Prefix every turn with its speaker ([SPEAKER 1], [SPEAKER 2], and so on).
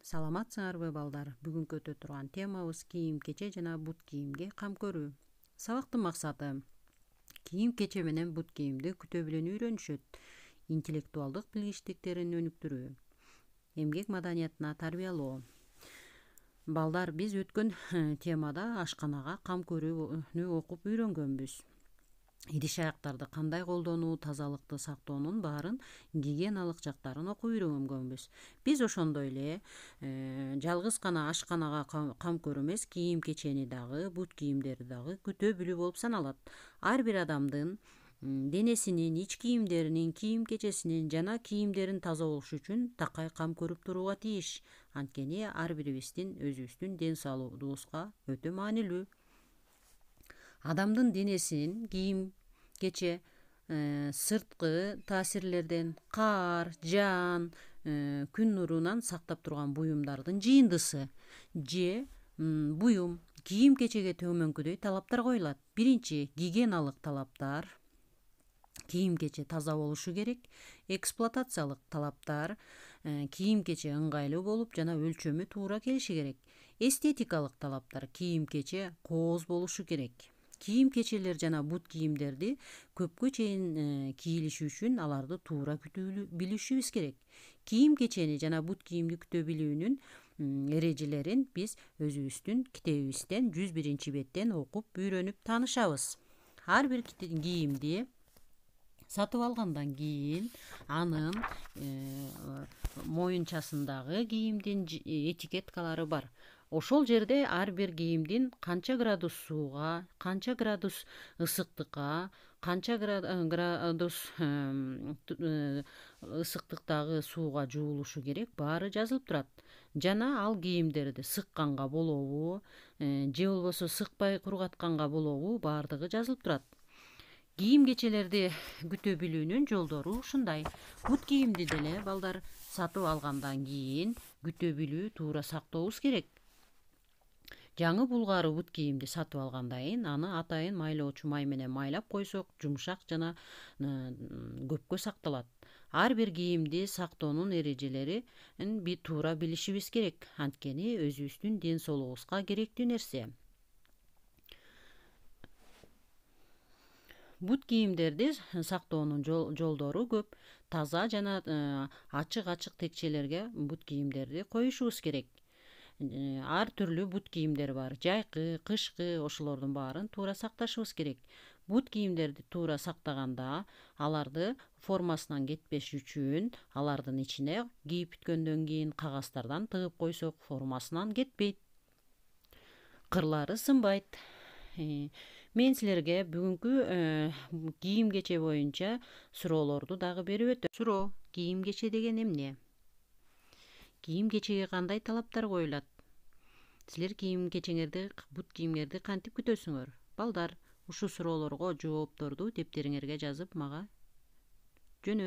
[SPEAKER 1] Саламатсыңарбы балдар? Бүгүнкү өтө турган темабыз кийим-кече жана бут кийимге кам көрүү. Сабактын максаты кийим-кече менен бут кийимди күтө билүүнү үйрөнүшөт, интеллектуалдык билгичтиктерин өнүктүрүү, эмгек маданиятына тарбиялоо. Балдар, биз өткөн темада ашканага кам көрүүнү окуп үйрөнгөнбүз. Идиш аяктарды кандай колдонуу, тазалыкты сактоонун баарын, гигиеналык жактарын окуп үйрөнгөнбүз. Биз ошондой эле жалгыз гана ашканага кам көрүү эмес, кийим-кечени дагы, бут кийимдерди дагы күтө билүү болуп саналат. Ар бир адамдын денесинин, ич кийимдеринин, кийим-кечесинин жана кийимдерин таза болушу үчүн такай кам көрүп турууга тийиш. Анткени ар бирибиздин өзүбүздүн ден соолугубузга өтө маанилүү. Адамдын денесин кийим-кече сырткы таасирлерден, каар, жаан, күн нурунан сактап турган буюмдардын жыйындысы же буюм. Кийим-кечеге төмөнкүдөй талаптар коюлат. Биринчи, гигиеналык талаптар. Кийим-кече таза болушу керек. Эксплуатациялык талаптар. Кийим-кече ыңгайлуу болуп жана өлчөмү туура келиши керек. Эстетикалык талаптар. Кийим-кече кооз болушу керек. Кийим-кечелер жана бут кийимдерди көпкө чейин кийилиши үчүн аларды туура күтүү билишибиз керек. Кийим-кечени жана бут кийимди күтө билүүнүн эрежелерин биз өзүбүздүн китебибизден 101-беттен окуп үйрөнүп таанышабыз. Ар бир кийимди сатып алгандан кийин анын моюнчасындагы кийимдин этикеткалары бар. Ошол жерде ар бир кийимдин канча градус сууга, канча градус ысыктыкка, канча градус ысыктыктагы сууга жуулушу керек, баары жазылып турат. Жана ал кийимдерди сыкканга болобу, же болбосо сыкпай кургатканга болобу, баардыгы жазылып турат. Кийим-кечелерди күтө билүүнүн жолдору ушундай. Бут кийимди деле балдар сатып алгандан кийин күтө билүү, туура сактообуз керек. Жаңы булгары бут кийимди сатып алгандан кийин аны атайын майлоочу май менен майлап койсок, жумшак жана көпкө сакталат. Ар бир кийимди сактоонун эрежелерин туура билишибиз керек. Анткени өзүбүздүн ден соолугубузга керектүү нерсе. Бут кийимдерди сактоонун жолдору көп. Таза жана ачык текчелерге бут кийимдерди коюшубуз керек. Ар түрлүү бут кийимдер бар. Жайкы, кышкы, ошолордун баарын туура сакташыбыз керек. Бут кийимдерди туура сактаганда аларды формасынан кетпеш үчүн алардын ичине кийип бүткөндөн кийин кагаздардан тыгып койсок, формасынан кетпейт, кырлары сынбайт. Мен силерге бүгүнкү кийим-кече боюнча суроолорду дагы берип өтөм. Суроо: кийим-кече деген эмне? Кийим-кечеге кандай талаптар коюлат? Силер кийим-кечеңерди, бут кийимдерди кантип күтөсүңөр? Балдар, ушул суроолорго жоопторду дептериңерге жазып мага жөнөт.